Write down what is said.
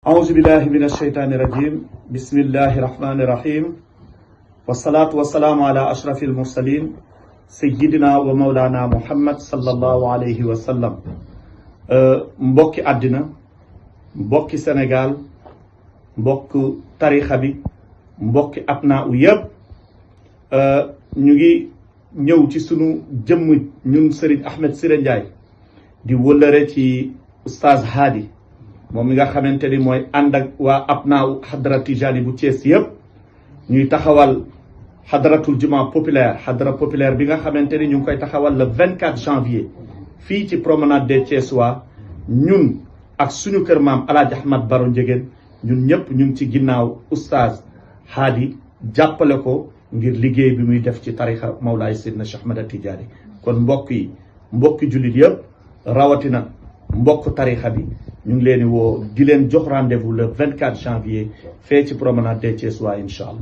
أعوذ بالله من الشيطان الرجيم بسم الله الرحمن الرحيم والصلاة والسلام على أشرف المرسلين سيدنا ومولانا محمد صلى الله عليه وسلم mbokki àddina mbokki Sénégal mbokk tarixa bi mbokki apna u yëpp ñu ngi ñëw ci sunu jëmm ñun Serigne Ahmed Siré Ndiaye di wëllëre ci Oustaz Hady moom mi nga xamante ni mooy ànd ak waa apnaaw xadara tijani bu Thiès yëpp ñuy taxawal xadaratul juma populaire xadara populaire bi nga xamante ni ñu ngi koy taxawal le 24 janvier fii ci promenade des Thiessois ñun ak suñu kër maam Alaaji Ahmad Baro Ndiéguène ñun ñëpp ñu ngi ci ginnaaw Oustaz Hady jàppale ko ngir liggéey bi muy def ci tarixa Mawlaay Seydina Cheikh Ahmad Tidiane kon mbokk yi mbokki jullit yëpp rawatina mbokk tarixa bi ñu ngi leen di woo di leen jox rendez-vous le 24 janvier fee ci promenade des Thiessois incha allah.